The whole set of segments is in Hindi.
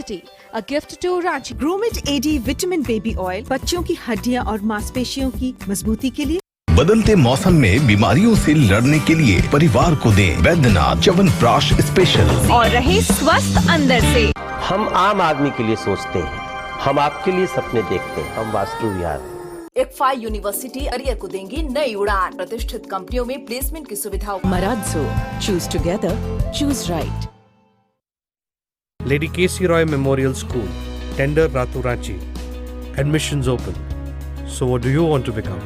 University, a gift to Ranchi. Grommet AD vitamin baby oil बच्चों की हड्डियां और मांसपेशियों की मजबूती के लिए। बदलते मौसम में बीमारियों से लड़ने के लिए परिवार को दें वैद्यनाथ च्यवनप्राश स्पेशल और रहे स्वस्थ अंदर से। हम आम आदमी के लिए सोचते हैं, हम आपके लिए सपने देखते हैं, हम वास्तु विहार। ICFA यूनिवर्सिटी अरियर को देंगी नई उड़ान। प्रतिष्ठित कंपनियों में प्लेसमेंट की सुविधा। Marazzo, choose together, choose right. Lady KC Roy Memorial School, Tender Ratu Ranchi. Admissions open. So what do you want to become?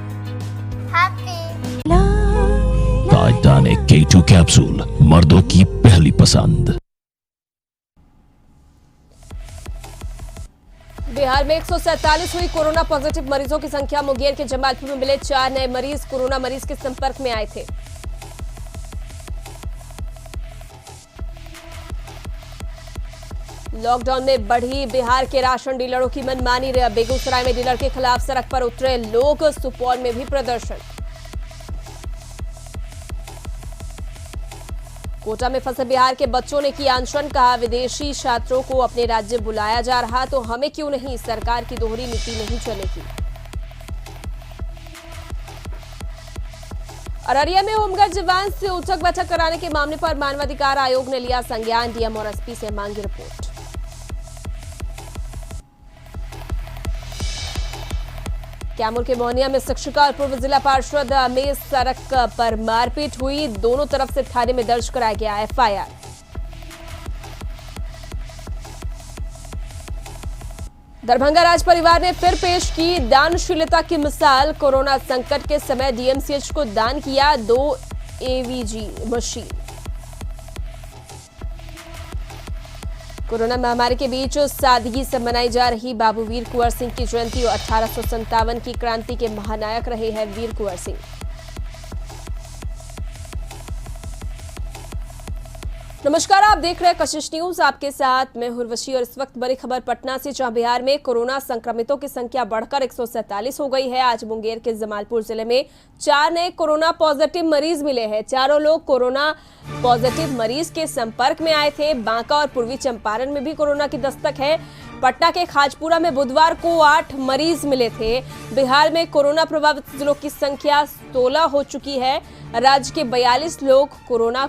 Titanic K2 capsule, मर्दों की पहली पसंद। बिहार में 147 हुई कोरोना पॉजिटिव मरीजों की संख्या। मुंगेर के जमालपुर में मिले 4 नए मरीज कोरोना मरीज के संपर्क में आए थे। लॉकडाउन में बढ़ी बिहार के राशन डीलरों की मनमानी। बेगूसराय में डीलर के खिलाफ सड़क पर उतरे लोग। सुपौल में भी प्रदर्शन। कोटा में फंसे बिहार के बच्चों ने किया अनशन। कहा, विदेशी छात्रों को अपने राज्य बुलाया जा रहा तो हमें क्यों नहीं, सरकार की दोहरी नीति नहीं चलेगी। अररिया में होमगार्ड जवान से उठक बैठक कराने के मामले पर मानवाधिकार आयोग ने लिया संज्ञान। डीएम और एसपी से मांगी रिपोर्ट। कैमूर के मोहनिया में शिक्षिका और पूर्व जिला पार्षद में सड़क पर मारपीट हुई। दोनों तरफ से थाने में दर्ज कराया गया एफआईआर। दरभंगा राज परिवार ने फिर पेश की दानशीलता की मिसाल। कोरोना संकट के समय डीएमसीएच को दान किया 2 एवीजी मशीन। कोरोना महामारी के बीच सादगी से मनाई जा रही बाबू वीर कुंवर सिंह की जयंती। 1857 की क्रांति के महानायक रहे हैं वीर कुंवर सिंह। नमस्कार, आप देख रहे हैं कशिश न्यूज। आपके साथ मैं उर्वशी और इस वक्त बड़ी खबर पटना से, जहां बिहार में कोरोना संक्रमितों की संख्या बढ़कर 147 हो गई है। आज मुंगेर के जमालपुर जिले में 4 नए कोरोना पॉजिटिव मरीज मिले हैं। चारों लोग कोरोना पॉजिटिव मरीज के संपर्क में आए थे। बांका और पूर्वी चंपारण में भी कोरोना की दस्तक है। पटना के खाजपुरा में बुधवार को 8 मरीज मिले थे। बिहार में कोरोना प्रभावित जिलों की संख्या 16 हो चुकी है। राज्य के 42 लोग कोरोना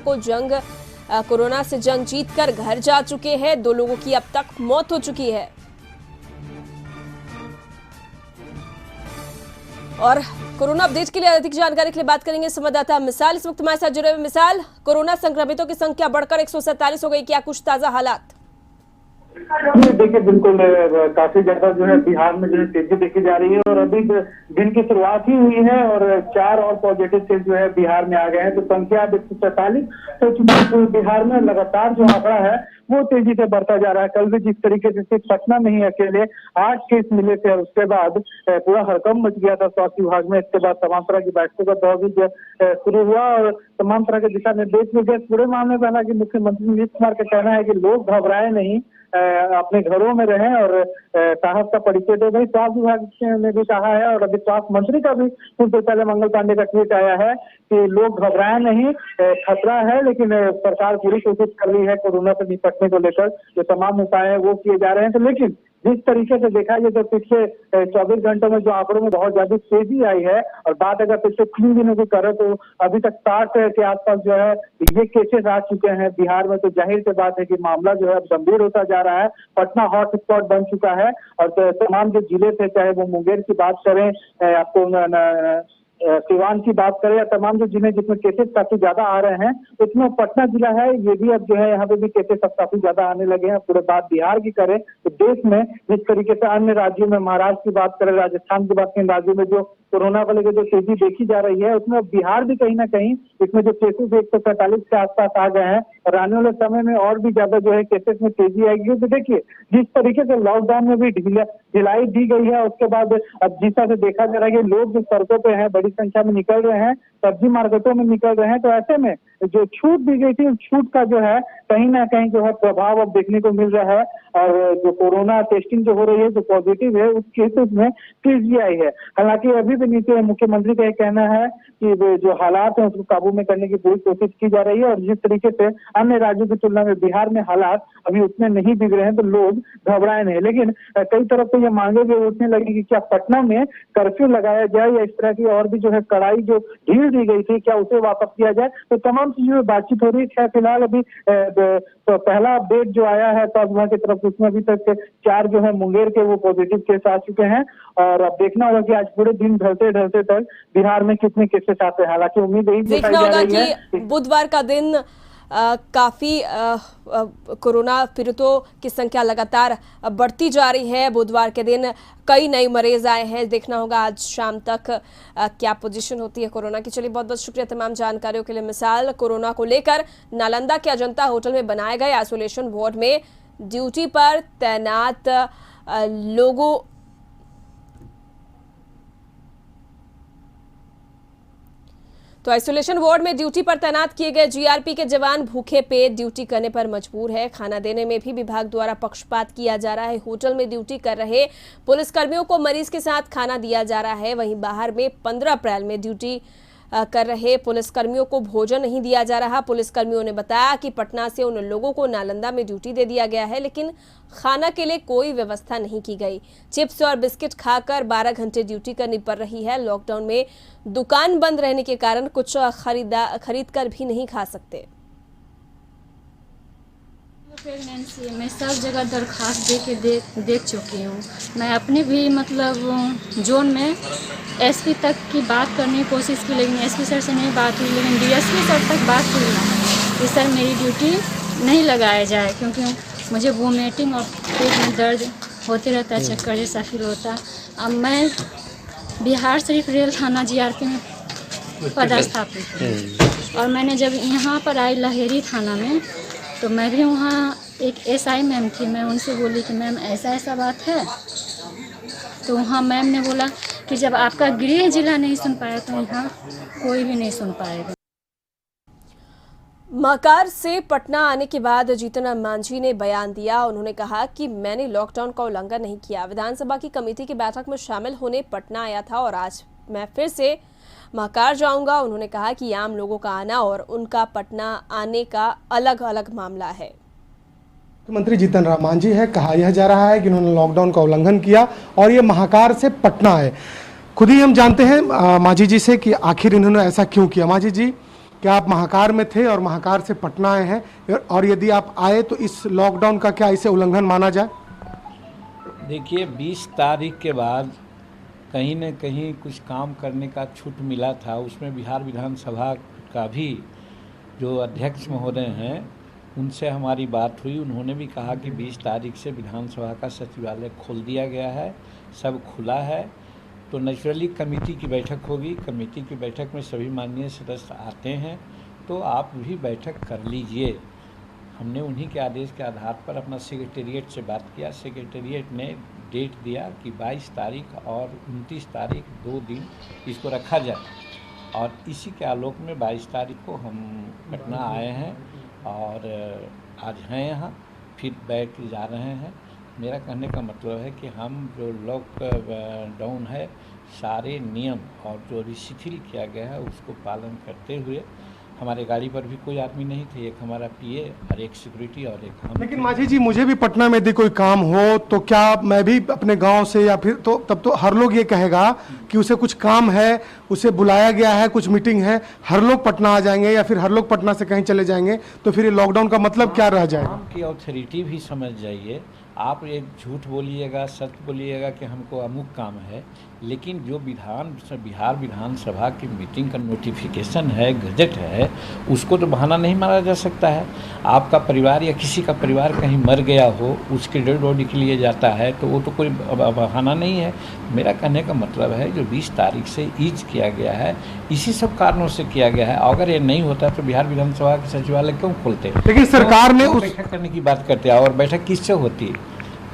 से जंग जीतकर घर जा चुके हैं। 2 लोगों की अब तक मौत हो चुकी है। और कोरोना अपडेट के लिए अधिक जानकारी के लिए बात करेंगे संवाददाता मिसाल। इस वक्त हमारे साथ जुड़े हुए मिसाल, कोरोना संक्रमितों की संख्या बढ़कर 147 हो गई, क्या कुछ ताजा हालात? देखिए, बिल्कुल काफी ज्यादा जो है बिहार में जो है तेजी देखी जा रही है और अभी दिन की शुरुआत ही हुई है और 4 और पॉजिटिव केस जो है बिहार में आ गए हैं, तो संख्या अब 147 हो चुकी है। तो बिहार में लगातार जो आंकड़ा है वो तेजी से बढ़ता जा रहा है। कल भी जिस तरीके से सिर्फ पटना में ही अकेले 8 केस मिले थे और उसके बाद पूरा हड़कंप मच गया था स्वास्थ्य विभाग में। इसके बाद तमाम तरह की बैठकों का दौर भी शुरू हुआ और तमाम तरह के दिशा निर्देश मिल गए। पूरे मामले में हालांकि मुख्यमंत्री नीतीश कुमार का कहना है कि लोग घबराए नहीं, अपने घरों में रहें और साहस का परिचय दे। भाई स्वास्थ्य विभाग ने भी कहा है और अभी स्वास्थ्य मंत्री का भी कुछ देर पहले मंगल पांडे का ट्वीट आया है कि लोग घबराए नहीं, खतरा है लेकिन सरकार पूरी कोशिश कर रही है कोरोना से निपटने को लेकर। जो तमाम उपाय है वो किए जा रहे हैं। तो लेकिन जिस तरीके से देखा जाए तो पिछले 24 घंटों में जो आंकड़ों में बहुत ज्यादा तेजी आई है और बात अगर पिछले 3 दिनों की करें तो अभी तक 60 के आसपास जो है ये केसेस आ चुके हैं बिहार में। तो जाहिर सी बात है कि मामला जो है अब गंभीर होता जा रहा है। पटना हॉट स्पॉट बन चुका है और तमाम जो जिले थे, चाहे वो मुंगेर की बात करें, आपको सिवान की बात करें या तमाम जो जिले जिसमें केसेस काफी ज्यादा आ रहे हैं, उसमें पटना जिला है ये भी अब जो है यहाँ पे भी केसेस अब काफी ज्यादा आने लगे हैं। पूरे बात बिहार की करें तो देश में जिस तरीके से अन्य राज्यों में, महाराष्ट्र की बात करें, राजस्थान की बात करें, राज्यों में जो कोरोना को लेकर जो तेजी देखी जा रही है उसमें बिहार भी कहीं ना कहीं इसमें जो केसेस 147 के आसपास आ गए हैं और आने वाले समय में और भी ज्यादा जो है केसेस में तेजी आएगी। तो देखिए, जिस तरीके से लॉकडाउन में भी ढिलाई दी गई है, उसके बाद अब जिस तरह से देखा जा रहा है कि लोग जो सड़कों पे हैं बड़ी संख्या में निकल रहे हैं, सब्जी मार्केटों में निकल रहे हैं, तो ऐसे में जो छूट दी गई थी उस छूट का जो है कहीं ना कहीं जो है प्रभाव अब देखने को मिल रहा है। और जो कोरोना टेस्टिंग जो हो रही है, जो पॉजिटिव है, उस केसेस में तेजी आई है। हालांकि अभी भी नीचे मुख्यमंत्री का ये कहना है कि जो हालात है उसको काबू में करने की पूरी कोशिश की जा रही है। और जिस तरीके से अन्य राज्यों की तुलना में बिहार में हालात अभी उतने नहीं बिगड़े हैं तो लोग घबराए नहीं। लेकिन कई तरफ से ये मांगे भी उठने लगी कि क्या पटना में कर्फ्यू लगाया जाए या इस तरह की और भी जो है कड़ाई जो ढील दी गई थी क्या उसे वापस किया जाए। तो तमाम चीजों में बातचीत हो रही है। फिलहाल अभी तो पहला अपडेट जो आया है स्वास्थ्य विभाग की तरफ, उसमें अभी तक 4 जो है मुंगेर के वो पॉजिटिव केस आ चुके हैं। और अब देखना होगा कि आज पूरे दिन ढलते ढलते तक बिहार में कितने केसेस आते हैं। हालांकि उम्मीद यही जताई जा रही है कि बुधवार का दिन काफी कोरोना पीड़ितों की संख्या लगातार बढ़ती जा रही है। बुधवार के दिन कई नए मरीज आए हैं। देखना होगा आज शाम तक क्या पोजीशन होती है कोरोना की। चलिए बहुत बहुत शुक्रिया तमाम जानकारियों के लिए। मिसाल कोरोना को लेकर नालंदा के अजंता होटल में बनाए गए आइसोलेशन वार्ड में ड्यूटी पर तैनात लोगों तो आइसोलेशन वार्ड में ड्यूटी पर तैनात किए गए जीआरपी के जवान भूखे पेट ड्यूटी करने पर मजबूर है। खाना देने में भी विभाग द्वारा पक्षपात किया जा रहा है। होटल में ड्यूटी कर रहे पुलिसकर्मियों को मरीज के साथ खाना दिया जा रहा है। वहीं बाहर में 15 अप्रैल में ड्यूटी कर रहे पुलिसकर्मियों को भोजन नहीं दिया जा रहा। पुलिसकर्मियों ने बताया कि पटना से उन लोगों को नालंदा में ड्यूटी दे दिया गया है, लेकिन खाना के लिए कोई व्यवस्था नहीं की गई। चिप्स और बिस्किट खाकर 12 घंटे ड्यूटी करनी पड़ रही है। लॉकडाउन में दुकान बंद रहने के कारण कुछ खरीद कर भी नहीं खा सकते। प्रेगनेंसी में सब जगह दरखास्त दे के देख चुकी हूँ। मैं अपने भी मतलब जोन में एसपी तक की बात करने की कोशिश की, लेकिन एसपी सर से नहीं बात हुई। लेकिन डीएसपी सर तक बात हुई कि सर मेरी ड्यूटी नहीं लगाया जाए, क्योंकि मुझे वोमिटिंग और पेट में दर्द होते रहता है, चक्कर जैसा फील होता है। अब मैं बिहार शरीफ रेल थाना जीआरपी में पदस्थापित हूँ। और मैंने जब यहाँ पर आई लहेरी थाना में, तो मैं भी वहाँ एक एसआई मैम थी। मैं उनसे बोली कि मैम ऐसा ऐसा बात है। तो वहाँ मैम ने बोला कि जब आपका गृह जिला नहीं सुन पाया तो यहाँ कोई भी नहीं सुन पाएगा। महाकार से पटना आने के बाद जीतन राम मांझी ने बयान दिया। उन्होंने कहा कि मैंने लॉकडाउन का उल्लंघन नहीं किया। विधानसभा की कमेटी की बैठक में शामिल होने पटना आया था और आज मैं फिर से महाकार जाऊंगा। उन्होंने कहा कि आम लोगों का आना और उनका पटना आने का अलग अलग मामला है। मुख्यमंत्री जीतन राम मांझी है, कहा यह जा रहा है कि उन्होंने लॉकडाउन का उल्लंघन किया और ये महाकार से पटना आए। खुद ही हम जानते हैं मांझी जी से कि आखिर इन्होंने ऐसा क्यों किया। मांझी जी, क्या आप महाकार में थे और महाकार से पटना आए हैं, और यदि आप आए तो इस लॉकडाउन का क्या इसे उल्लंघन माना जाए? देखिए, 20 तारीख के बाद कहीं न कहीं कुछ काम करने का छूट मिला था। उसमें बिहार विधानसभा का भी जो अध्यक्ष महोदय हैं उनसे हमारी बात हुई। उन्होंने भी कहा कि 20 तारीख से विधानसभा का सचिवालय खोल दिया गया है, सब खुला है। तो नेचुरली कमेटी की बैठक होगी। कमेटी की बैठक में सभी माननीय सदस्य आते हैं, तो आप भी बैठक कर लीजिए। हमने उन्हीं के आदेश के आधार पर अपना सेक्रेटेरिएट से बात किया। सेक्रेटेरिएट ने डेट दिया कि 22 तारीख और 29 तारीख 2 दिन इसको रखा जाए। और इसी के आलोक में 22 तारीख को हम पटना आए हैं और आज हैं यहाँ, फिर बैठ जा रहे हैं। मेरा कहने का मतलब है कि हम जो लॉकडाउन है, सारे नियम और जो भी शिथिल किया गया है उसको पालन करते हुए। हमारे गाड़ी पर भी कोई आदमी नहीं थे, एक हमारा पीए और एक सिक्योरिटी और एक हम। लेकिन मांझी जी, मुझे भी पटना में यदि कोई काम हो तो क्या मैं भी अपने गांव से, या फिर तो तब तो हर लोग ये कहेगा कि उसे कुछ काम है, उसे बुलाया गया है, कुछ मीटिंग है, हर लोग पटना आ जाएंगे या फिर हर लोग पटना से कहीं चले जाएंगे, तो फिर ये लॉकडाउन का मतलब क्या रह जाएगा? काम की अथॉरिटी भी समझ जाइए। आप एक झूठ बोलिएगा, सच बोलिएगा कि हमको अमुक काम है, लेकिन जो बिहार विधानसभा की मीटिंग का नोटिफिकेशन है, गजट है, उसको तो बहाना नहीं माना जा सकता है। आपका परिवार या किसी का परिवार कहीं मर गया हो, उसके डेड बॉडी के लिए जाता है, तो वो तो कोई बहाना नहीं है। मेरा कहने का मतलब है जो 20 तारीख से ईज किया गया है, इसी सब कारणों से किया गया है। अगर ये नहीं होता तो बिहार विधानसभा के सचिवालय क्यों खोलते? लेकिन सरकार ने बैठक करने की बात करते हैं, और बैठक किससे होती है?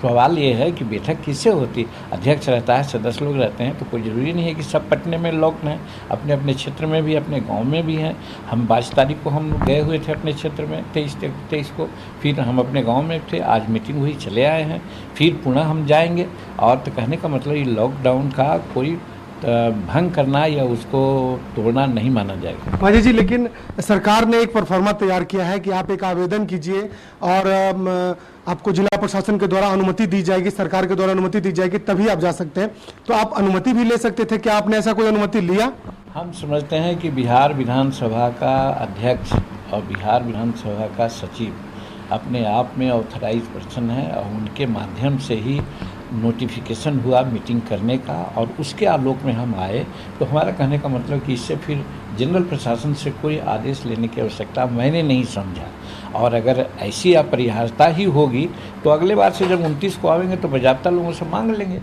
सवाल ये है कि बैठक किससे होती, अध्यक्ष रहता है, सदस्य लोग रहते हैं, तो कोई ज़रूरी नहीं है कि सब पटने में लोग हैं, अपने अपने क्षेत्र में भी, अपने गांव में भी हैं। हम 22 तारीख को हम गए हुए थे अपने क्षेत्र में, 23 को, फिर हम अपने गांव में थे, आज मीटिंग हुई, चले आए हैं, फिर पुनः हम जाएंगे। और तो कहने का मतलब ये लॉकडाउन का कोई भंग करना या उसको तोड़ना नहीं माना जाएगा। मांझी जी, लेकिन सरकार ने एक परफॉर्मा तैयार किया है कि आप एक आवेदन कीजिए और आपको जिला प्रशासन के द्वारा अनुमति दी जाएगी, सरकार के द्वारा अनुमति दी जाएगी, तभी आप जा सकते हैं। तो आप अनुमति भी ले सकते थे, क्या आपने ऐसा कोई अनुमति लिया? हम समझते हैं कि बिहार विधानसभा का अध्यक्ष और बिहार विधानसभा का सचिव अपने आप में ऑथराइज पर्सन है और उनके माध्यम से ही नोटिफिकेशन हुआ मीटिंग करने का, और उसके आलोक में हम आए। तो हमारा कहने का मतलब कि इससे फिर जनरल प्रशासन से कोई आदेश लेने की आवश्यकता मैंने नहीं समझा। और अगर ऐसी अपरिहार्यता ही होगी तो अगले बार से जब 29 को आएंगे तो बाज़ाब्ता लोगों से मांग लेंगे।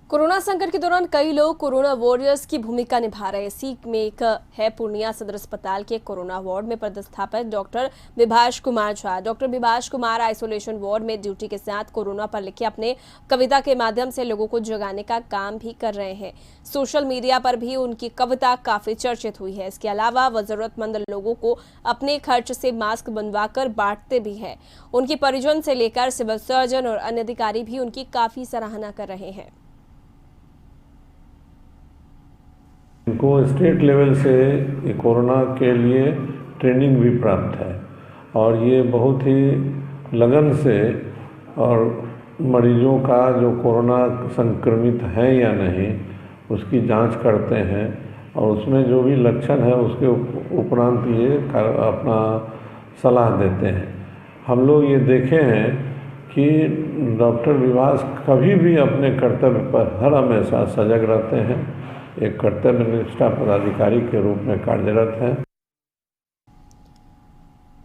कोरोना संकट के दौरान कई लोग कोरोना वॉरियर्स की भूमिका निभा रहे हैं। इसी में एक है पूर्णिया सदर अस्पताल के कोरोना वार्ड में पदस्थापित doctor Vibhash Kumar Jha. Doctor Vibhash Kumar isolation ward में ड्यूटी के साथ कोरोना पर लिखे अपने कविता के माध्यम से लोगों को जगाने का काम भी कर रहे हैं। सोशल मीडिया पर भी उनकी कविता काफी चर्चित हुई है। इसके अलावा वह जरूरतमंद लोगों को अपने खर्च से मास्क बनवाकर बांटते भी हैं। उनकी परिजन से लेकर सिविल सर्जन और अन्य अधिकारी भी उनकी काफी सराहना कर रहे हैं। इनको स्टेट लेवल से कोरोना के लिए ट्रेनिंग भी प्राप्त है और ये बहुत ही लगन से और मरीजों का जो कोरोना संक्रमित है या नहीं उसकी जांच करते हैं और उसमें जो भी लक्षण है उसके उपरांत ये अपना सलाह देते हैं। हम लोग ये देखे हैं कि डॉक्टर विभाष कभी भी अपने कर्तव्य पर हर हमेशा सजग रहते हैं, एक कर्तव्यनिष्ठ पदाधिकारी के रूप में कार्यरत है।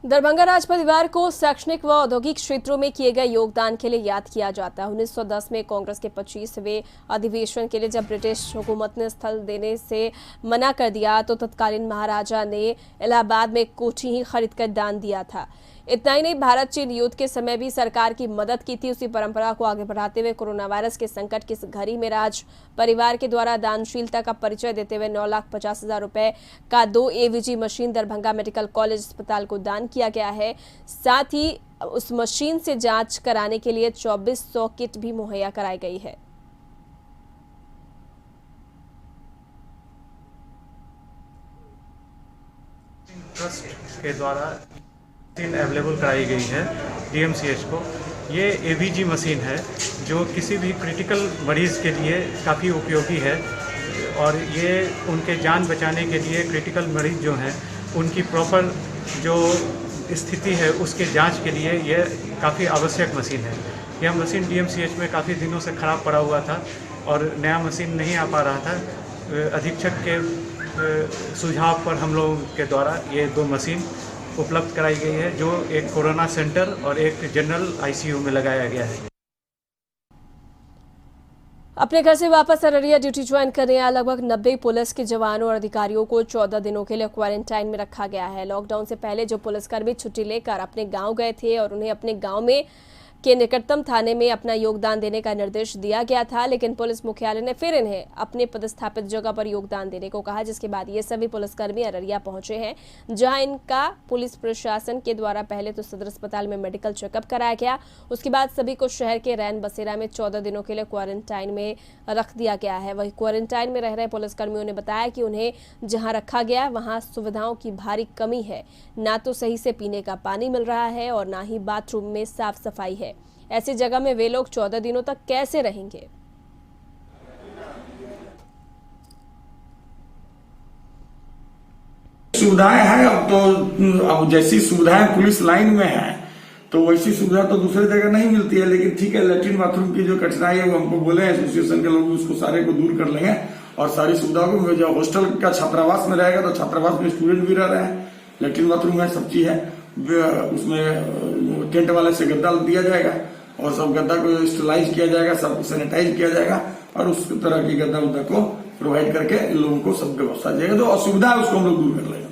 दरभंगा राज परिवार को शैक्षणिक व औद्योगिक क्षेत्रों में किए गए योगदान के लिए याद किया जाता है। 1910 में कांग्रेस के 25वें अधिवेशन के लिए जब ब्रिटिश हुकूमत ने स्थल देने से मना कर दिया तो तत्कालीन महाराजा ने इलाहाबाद में कोठी ही खरीदकर दान दिया था। इतना ही नहीं, भारत चीन युद्ध के समय भी सरकार की मदद की थी। उसी परंपरा को आगे बढ़ाते हुए कोरोना वायरस के संकट की इस घड़ी में राज परिवार के द्वारा दानशीलता का परिचय देते हुए 9,50,000 रुपए का 2 AVG machine Darbhanga medical college अस्पताल को दान किया गया है। साथ ही उस मशीन से जांच कराने के लिए 2400 किट भी मुहैया कराई गई है। ट्रस्ट के द्वारा मशीन अवेलेबल कराई गई है DMCH को। ये AVG मशीन है जो किसी भी क्रिटिकल मरीज़ के लिए काफ़ी उपयोगी है और ये उनके जान बचाने के लिए क्रिटिकल मरीज़ जो हैं उनकी प्रॉपर जो स्थिति है उसके जांच के लिए ये काफ़ी आवश्यक मशीन है। यह मशीन DMCH में काफ़ी दिनों से ख़राब पड़ा हुआ था और नया मशीन नहीं आ पा रहा था। अधीक्षक के सुझाव पर हम लोगों के द्वारा ये 2 मशीन उपलब्ध कराई गई है जो एक कोरोना सेंटर और एक जनरल ICU में लगाया गया है। अपने घर से वापस अररिया ड्यूटी ज्वाइन करने आए लगभग 90 पुलिस के जवानों और अधिकारियों को 14 दिनों के लिए क्वारंटाइन में रखा गया है। लॉकडाउन से पहले जो पुलिसकर्मी छुट्टी लेकर अपने गांव गए थे और उन्हें अपने गांव में के निकटतम थाने में अपना योगदान देने का निर्देश दिया गया था, लेकिन पुलिस मुख्यालय ने फिर इन्हें अपने पदस्थापित जगह पर योगदान देने को कहा, जिसके बाद ये सभी पुलिसकर्मी अररिया पहुंचे हैं, जहां इनका पुलिस प्रशासन के द्वारा पहले तो सदर अस्पताल में मेडिकल चेकअप कराया गया। उसके बाद सभी को शहर के रैन बसेरा में 14 दिनों के लिए क्वारंटाइन में रख दिया गया है। वही क्वारंटाइन में रह रहे पुलिसकर्मियों ने बताया कि उन्हें जहाँ रखा गया वहाँ सुविधाओं की भारी कमी है। ना तो सही से पीने का पानी मिल रहा है और ना ही बाथरूम में साफ सफाई है। ऐसी जगह में वे लोग 14 दिनों तक कैसे रहेंगे? सुविधाएं हैं अब जैसी सुविधाएं पुलिस लाइन में है तो वैसी सुविधा तो दूसरी जगह नहीं मिलती है। लेकिन ठीक है, लैट्रिन बाथरूम की जो कठिनाई है वो हमको बोले एसोसिएशन के लोग उसको सारे को दूर कर लेंगे और सारी सुविधाओं को जो हॉस्टल का छात्रावास में रहेगा तो छात्रावास में स्टूडेंट भी रह रहे हैं, लैट्रिन बाथरूम है, सब चीज है, उसमें टेंट वाले से गद्दा दिया जाएगा और सब गद्दा को स्टेलाइज किया जाएगा, सब सैनिटाइज किया जाएगा और उस तरह की गद्दा उद्दा को प्रोवाइड करके इन लोगों को सब व्यवस्था जाएगा। जो असुविधा है उसको हम लोग दूर कर लेंगे।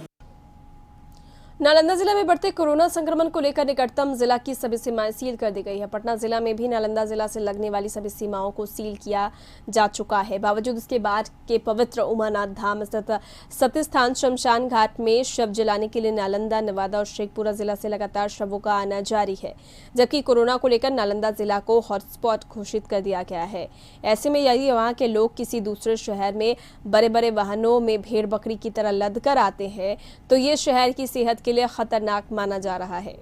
नालंदा जिला में बढ़ते कोरोना संक्रमण को लेकर निकटतम जिला की सभी सीमाएं सील कर दी गई है। पटना जिला में भी नालंदा जिला से लगने वाली सभी सीमाओं को सील किया जा चुका है। बावजूद इसके बाद के पवित्र उमानाथ धाम स्थित सत्य स्थान शमशान घाट में शव जलाने के लिए नालंदा, नवादा और शेखपुरा जिला से लगातार शवों का आना जारी है, जबकि कोरोना को लेकर नालंदा जिला को हॉटस्पॉट घोषित कर दिया गया है। ऐसे में यदि वहां के लोग किसी दूसरे शहर में बड़े बड़े वाहनों में भेड़ बकरी की तरह लद कर आते हैं तो ये शहर की सेहत के लिए खतरनाक माना जा रहा है।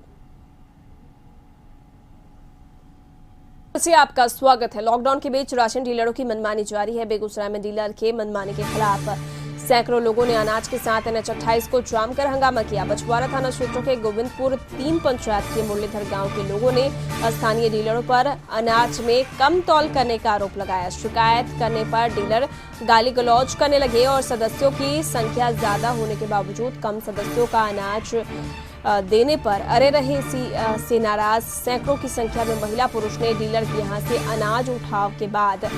आपका स्वागत है। लॉकडाउन के बीच राशन डीलरों की मनमानी जारी है। बेगूसराय में डीलर के मनमानी के खिलाफ सैकड़ों लोगों ने अनाज के साथ NH-28 को जाम कर हंगामा किया। बछवाड़ा थाना क्षेत्र के गोविंदपुर 3 पंचायत के मुरलीधर गांव के लोगों ने स्थानीय डीलरों पर अनाज में कम तौल करने का आरोप लगाया। शिकायत करने पर डीलर गाली गलौज करने लगे और सदस्यों की संख्या ज्यादा होने के बावजूद कम सदस्यों का अनाज देने पर अरे रहे से नाराज सैकड़ों की संख्या में महिला पुरुष ने डीलर के यहां से अनाज उठाव के बाद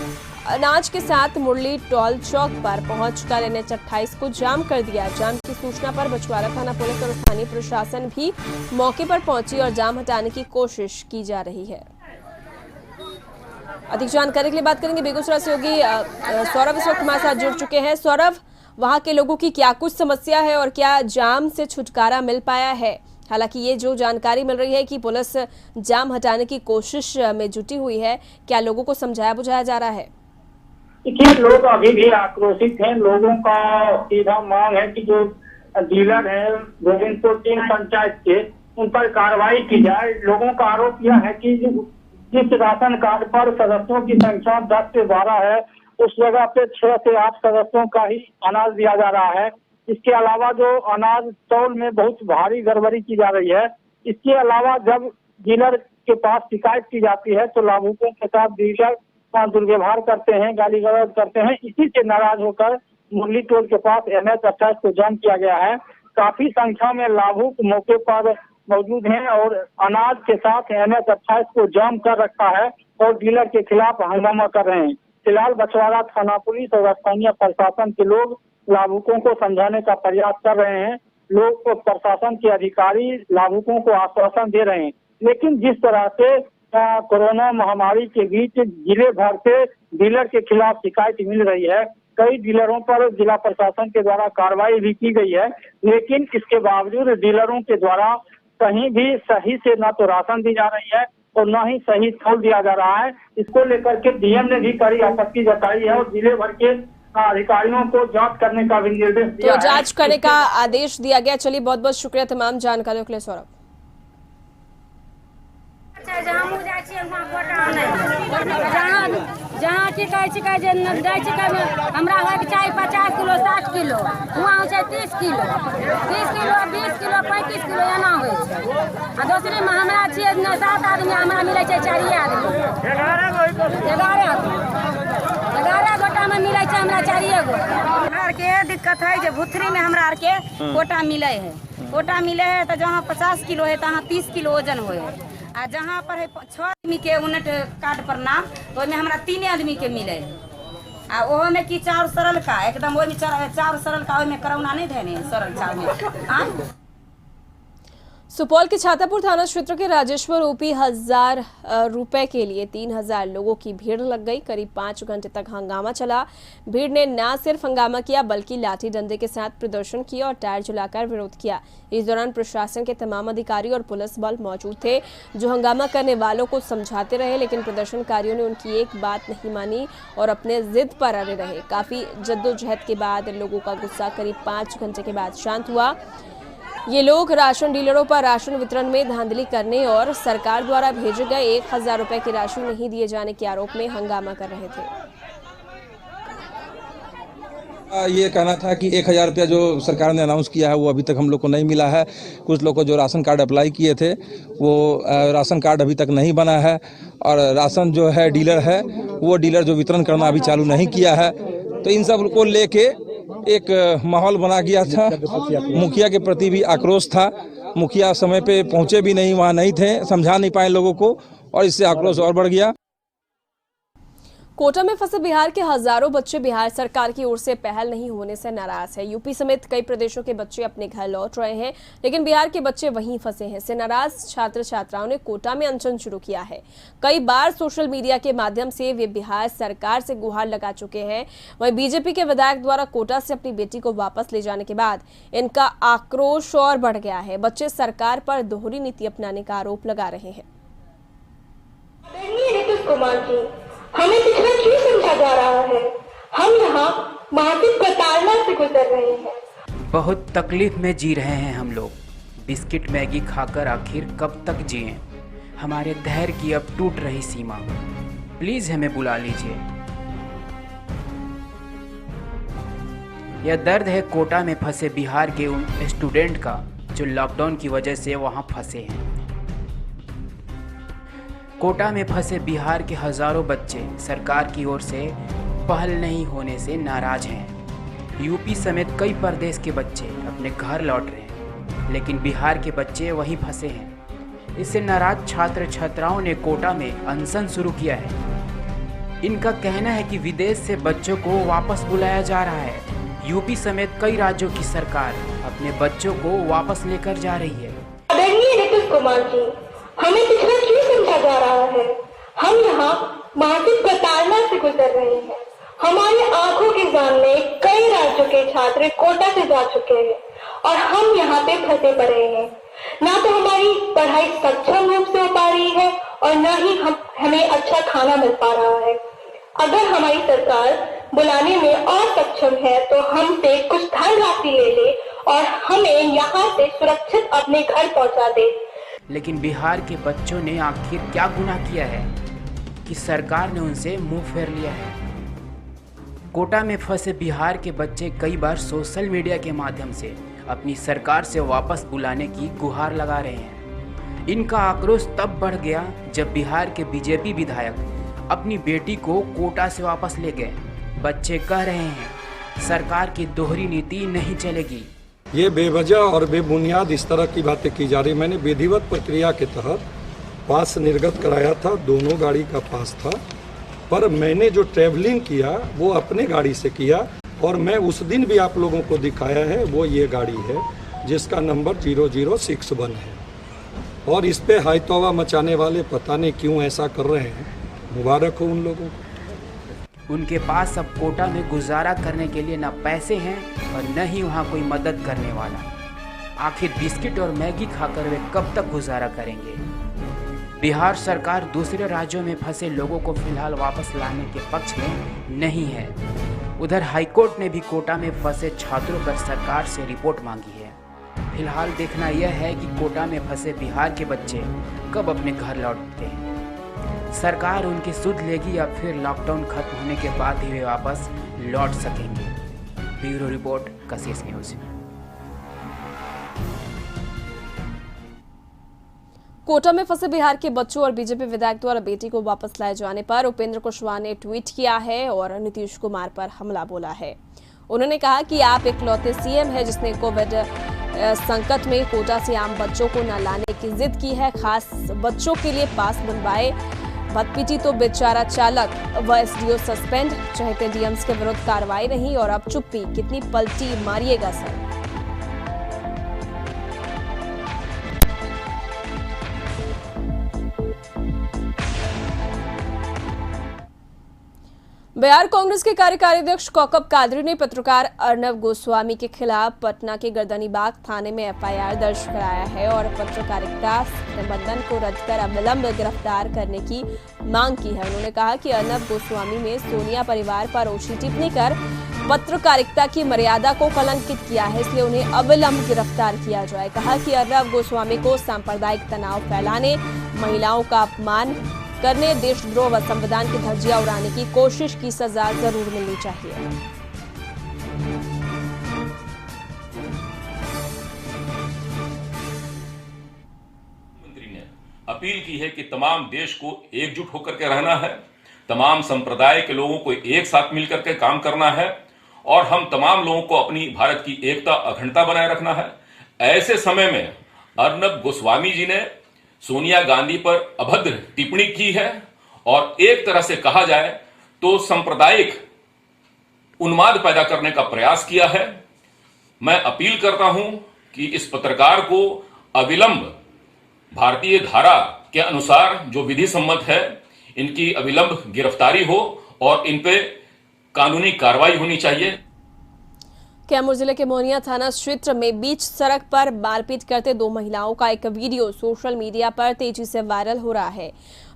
अनाज के साथ मुरली टोल चौक पर पहुंचकर NH-28 को जाम कर दिया। जाम की सूचना पर बछवाड़ा थाना पुलिस और स्थानीय प्रशासन भी मौके पर पहुंची और जाम हटाने की कोशिश की जा रही है। अधिक जानकारी के लिए बात करेंगे बेगूसराय सहयोगी सौरभ इस वक्त हमारे साथ जुड़ चुके हैं। सौरभ, वहां के लोगों की क्या कुछ समस्या है और क्या जाम से छुटकारा मिल पाया है? हालांकि ये जो जानकारी मिल रही है कि पुलिस जाम हटाने की कोशिश में जुटी हुई है, क्या लोगों को समझाया बुझाया जा रहा है? देखिए, लोग अभी भी आक्रोशित हैं। लोगों का सीधा मांग है कि जो डीलर है गोविंदपुर 3 पंचायत के, उन पर कार्रवाई की जाए। लोगों का आरोप यह है कि जिस राशन कार्ड पर सदस्यों की संख्या 10 से 12 है, उस जगह पे 6 से 8 सदस्यों का ही अनाज दिया जा रहा है। इसके अलावा जो अनाज तौल में बहुत भारी गड़बड़ी की जा रही है। इसके अलावा जब डीलर के पास शिकायत की जाती है तो लाभुकों के साथ डीलर दुर्व्यवहार करते हैं, गाली गलौज करते हैं। इसी से नाराज होकर मुरली टोल के पास NH-28 को जाम किया गया है। काफी संख्या में लाभुक मौके पर मौजूद हैं और अनाज के साथ NH-28 को जाम कर रखा है और डीलर के खिलाफ हंगामा कर रहे हैं। फिलहाल बछवाड़ा थाना पुलिस और स्थानीय प्रशासन के लोग लाभुकों को समझाने का प्रयास कर रहे हैं। लोग प्रशासन के अधिकारी लाभुकों को आश्वासन दे रहे हैं, लेकिन जिस तरह से कोरोना महामारी के बीच जिले भर से डीलर के खिलाफ शिकायत मिल रही है, कई डीलरों पर जिला प्रशासन के द्वारा कार्रवाई भी की गई है, लेकिन इसके बावजूद डीलरों के द्वारा कहीं भी सही से न तो राशन दी जा रही है और न ही सही तौल दिया जा रहा है। इसको लेकर के डीएम ने भी कड़ी आपत्ति जताई है और जिले भर के अधिकारियों को जांच करने का भी निर्देश दिया है। तो जांच करने का आदेश दिया गया। चलिए, बहुत बहुत शुक्रिया तमाम जानकारियों के लिए सौरभ। जहाँ की कहे हमरा होके चाही 50 किलो 60 किलो, वहाँ हो 30 किलो 20 किलो 35 किलो एना होइ छै। आ दोसरे में हमरा छियै 7 आदमी, हमरा मिलै छै 4 आदमी 11 गोटा में मिलै छै हमरा 4 गो। हमरा के दिक्कत है जे भुथरी में हमरा आर के कोटा मिले है। कोटा मिले है तो जहाँ 50 किलो है तहाँ 30 किलो वजन हो है। आ जहाँ पर है 6 आदमी के यूनिट कार्ड पर नाम, तो ओहिमे हमरा 3 आदमी के मिले है। आ ओहो में की चाउर सरल का एकदम ओहिमे चाउर सरल का ओहिमे करौना नहीं देने सरल चाउर में। सुपौल के छातापुर थाना क्षेत्र के राजेश्वर ओपी 1000 रुपए के लिए 3000 लोगों की भीड़ लग गई। करीब 5 घंटे तक हंगामा चला। भीड़ ने न सिर्फ हंगामा किया बल्कि लाठी डंडे के साथ प्रदर्शन किया और टायर जलाकर विरोध किया। इस दौरान प्रशासन के तमाम अधिकारी और पुलिस बल मौजूद थे जो हंगामा करने वालों को समझाते रहे, लेकिन प्रदर्शनकारियों ने उनकी एक बात नहीं मानी और अपने जिद पर अड़े रहे। काफी जद्दोजहद के बाद लोगों का गुस्सा करीब 5 घंटे के बाद शांत हुआ। ये लोग राशन डीलरों पर राशन वितरण में धांधली करने और सरकार द्वारा भेजे गए 1000 रुपए की राशि नहीं दिए जाने के आरोप में हंगामा कर रहे थे। ये कहना था कि 1000 रुपया जो सरकार ने अनाउंस किया है वो अभी तक हम लोग को नहीं मिला है। कुछ लोग को जो राशन कार्ड अप्लाई किए थे वो राशन कार्ड अभी तक नहीं बना है और राशन जो है डीलर है वो डीलर जो वितरण करना अभी चालू नहीं किया है। तो इन सब को लेके एक माहौल बना गया था। मुखिया के प्रति भी आक्रोश था। मुखिया समय पे पहुंचे भी नहीं, वहां नहीं थे, समझा नहीं पाए लोगों को और इससे आक्रोश और बढ़ गया। कोटा में फंसे बिहार के हजारों बच्चे बिहार सरकार की ओर से पहल नहीं होने से नाराज है। यूपी समेत कई प्रदेशों के बच्चे अपने घर लौट रहे हैं, लेकिन बिहार के बच्चे वहीं फंसे हैं। इससे नाराज छात्र छात्राओं ने कोटा में अनशन शुरू किया है। कई बार सोशल मीडिया के माध्यम से वे बिहार सरकार से गुहार लगा चुके हैं। वहीं बीजेपी के विधायक द्वारा कोटा से अपनी बेटी को वापस ले जाने के बाद इनका आक्रोश और बढ़ गया है। बच्चे सरकार पर दोहरी नीति अपनाने का आरोप लगा रहे हैं। हमें पिछड़ा क्यों समझा जा रहा है? हम यहाँ मानसिक प्रताड़ना से गुजर रहे हैं। बहुत तकलीफ में जी रहे हैं हम लोग। बिस्किट मैगी खाकर आखिर कब तक जिएं? हमारे धैर्य की अब टूट रही सीमा। प्लीज हमें बुला लीजिए। यह दर्द है कोटा में फंसे बिहार के उन स्टूडेंट का जो लॉकडाउन की वजह से वहाँ फंसे हैं। कोटा में फंसे बिहार के हजारों बच्चे सरकार की ओर से पहल नहीं होने से नाराज हैं। यूपी समेत कई प्रदेश के बच्चे अपने घर लौट रहे हैं, लेकिन बिहार के बच्चे वहीं फंसे हैं। इससे नाराज छात्र छात्राओं ने कोटा में अनशन शुरू किया है। इनका कहना है कि विदेश से बच्चों को वापस बुलाया जा रहा है। यूपी समेत कई राज्यों की सरकार अपने बच्चों को वापस लेकर जा रही है। आदरणीय नीतीश कुमार जी, हमें पिछड़ा क्यों समझा जा रहा है? हम यहाँ मानसिक प्रताड़ना से गुजर रहे हैं। हमारी आंखों के सामने कई राज्यों के छात्र कोटा से जा चुके हैं और हम यहाँ पे फंसे पड़े हैं। ना तो हमारी पढ़ाई सक्षम रूप से हो पा रही है और न ही हमें अच्छा खाना मिल पा रहा है। अगर हमारी सरकार बुलाने में और सक्षम है तो हमसे कुछ धन राशि ले ले और हमें यहाँ से सुरक्षित अपने घर पहुँचा दे। लेकिन बिहार के बच्चों ने आखिर क्या गुनाह किया है कि सरकार ने उनसे मुंह फेर लिया है। कोटा में फंसे बिहार के बच्चे कई बार सोशल मीडिया के माध्यम से अपनी सरकार से वापस बुलाने की गुहार लगा रहे हैं। इनका आक्रोश तब बढ़ गया जब बिहार के बीजेपी विधायक अपनी बेटी को कोटा से वापस ले गए। बच्चे कह रहे हैं सरकार की दोहरी नीति नहीं चलेगी। ये बेवजह और बेबुनियाद इस तरह की बातें की जा रही। मैंने विधिवत प्रक्रिया के तहत पास निर्गत कराया था, दोनों गाड़ी का पास था, पर मैंने जो ट्रैवलिंग किया वो अपने गाड़ी से किया और मैं उस दिन भी आप लोगों को दिखाया है। वो ये गाड़ी है जिसका नंबर 0061 है और इस पे हाय तौबा मचाने वाले पता नहीं क्यों ऐसा कर रहे हैं। मुबारक हो उन लोगों को। उनके पास अब कोटा में गुजारा करने के लिए न पैसे हैं और न ही वहाँ कोई मदद करने वाला। आखिर बिस्किट और मैगी खाकर वे कब तक गुजारा करेंगे? बिहार सरकार दूसरे राज्यों में फंसे लोगों को फिलहाल वापस लाने के पक्ष में नहीं है। उधर हाईकोर्ट ने भी कोटा में फंसे छात्रों पर सरकार से रिपोर्ट मांगी है। फिलहाल देखना यह है कि कोटा में फंसे बिहार के बच्चे कब अपने घर लौटते हैं। सरकार उनकी सुध लेगी या फिर लॉकडाउन खत्म होने के बाद ही वे वापस लौट सकेंगे। ब्यूरो रिपोर्ट, कशिश न्यूज। कोटा में फंसे बिहार के बच्चों और बीजेपी विधायक द्वारा बेटी को वापस लाए जाने पर उपेंद्र कुशवाहा ने ट्वीट किया है और नीतीश कुमार पर हमला बोला है। उन्होंने कहा कि आप इकलौते सीएम हैं जिसने कोविड संकट में कोटा से आम बच्चों को न लाने की जिद की है। खास बच्चों के लिए पास बनवाए। बदपीटी तो बेचारा चालक व एसडीओ सस्पेंड। चहेते डीएम्स के विरुद्ध कार्रवाई नहीं और अब चुप्पी। कितनी पलटी मारिएगा सर। बिहार कांग्रेस के कार्यकारी अध्यक्ष कौकब कादरी ने पत्रकार अर्नब गोस्वामी के खिलाफ पटना के गर्दनीबाग थाने में एफआईआर दर्ज कराया है और पत्रकारिता निबंधन को रद्द कर अविलंब गिरफ्तार करने की मांग की है। उन्होंने कहा कि अर्नब गोस्वामी ने सोनिया परिवार पर ओछी टिप्पणी कर पत्रकारिता की मर्यादा को कलंकित किया है, इसलिए उन्हें अविलंब गिरफ्तार किया जाए। कहा कि अर्नब गोस्वामी को सांप्रदायिक तनाव फैलाने, महिलाओं का अपमान करने, देशद्रोह व संविधान की धज्जियां उड़ाने की कोशिश की सजा जरूर मिलनी चाहिए। मंत्री ने अपील की है कि तमाम देश को एकजुट होकर के रहना है, तमाम संप्रदाय के लोगों को एक साथ मिलकर के काम करना है और हम तमाम लोगों को अपनी भारत की एकता अखंडता बनाए रखना है। ऐसे समय में अर्नब गोस्वामी जी ने सोनिया गांधी पर अभद्र टिप्पणी की है और एक तरह से कहा जाए तो सांप्रदायिक उन्माद पैदा करने का प्रयास किया है। मैं अपील करता हूं कि इस पत्रकार को अविलंब भारतीय धारा के अनुसार जो विधि सम्मत है, इनकी अविलंब गिरफ्तारी हो और इन पे कानूनी कार्रवाई होनी चाहिए। कैमूर जिले के मोहनिया थाना क्षेत्र में बीच सड़क पर मारपीट करते दो महिलाओं का एक वीडियो सोशल मीडिया पर तेजी से वायरल हो रहा है।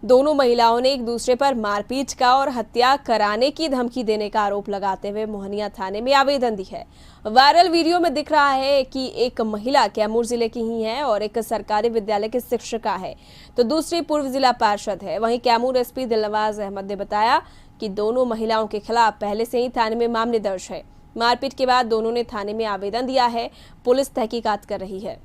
दोनों महिलाओं ने एक दूसरे पर मारपीट का और हत्या कराने की धमकी देने का आरोप लगाते हुए मोहनिया थाने में आवेदन दी है। वायरल वीडियो में दिख रहा है कि एक महिला कैमूर जिले की ही है और एक सरकारी विद्यालय की शिक्षिका है, तो दूसरी पूर्व जिला पार्षद है। वहीं कैमूर एसपी दिलनवाज अहमद ने बताया कि दोनों महिलाओं के खिलाफ पहले से ही थाने में मामले दर्ज है। मारपीट के बाद दोनों ने थाने में आवेदन दिया है। पुलिस तहकीकात कर रही है।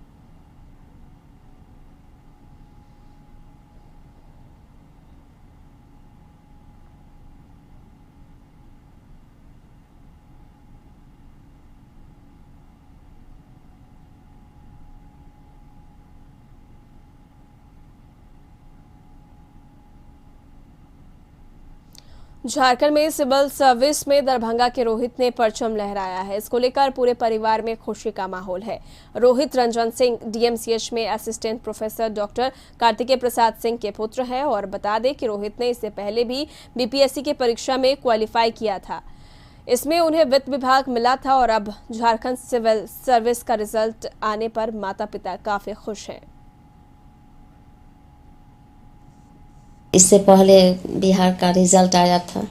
झारखंड में सिविल सर्विस में दरभंगा के रोहित ने परचम लहराया है। इसको लेकर पूरे परिवार में खुशी का माहौल है। रोहित रंजन सिंह डीएमसीएच में assistant professor doctor Kartikeya Prasad Singh के पुत्र है और बता दें कि रोहित ने इससे पहले भी बीपीएससी की परीक्षा में क्वालिफाई किया था। इसमें उन्हें वित्त विभाग मिला था और अब झारखंड सिविल सर्विस का रिजल्ट आने पर माता पिता काफी खुश हैं। इससे पहले बिहार का रिजल्ट आया था,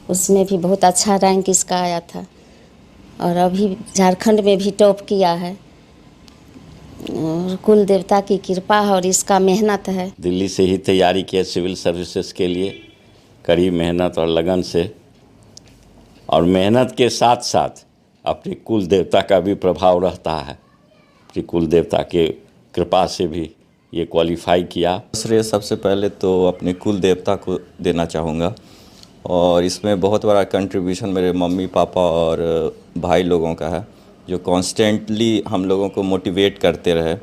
उसमें भी बहुत अच्छा रैंक इसका आया था और अभी झारखंड में भी टॉप किया है। और कुल देवता की कृपा है और इसका मेहनत है। दिल्ली से ही तैयारी किया सिविल सर्विसेज के लिए, कड़ी मेहनत और लगन से, और मेहनत के साथ साथ अपने कुल देवता का भी प्रभाव रहता है। अपनी कुल देवता के कृपा से भी ये क्वालिफाई किया। श्रेय सबसे पहले तो अपने कुल देवता को देना चाहूँगा और इसमें बहुत बड़ा कंट्रीब्यूशन मेरे मम्मी पापा और भाई लोगों का है, जो कॉन्स्टेंटली हम लोगों को मोटिवेट करते रहे।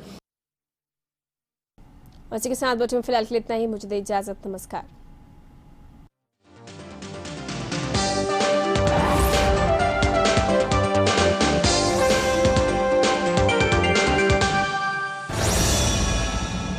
इसी के साथ बुलेटिन में फिलहाल के लिए इतना ही। मुझे दे इजाजत। नमस्कार।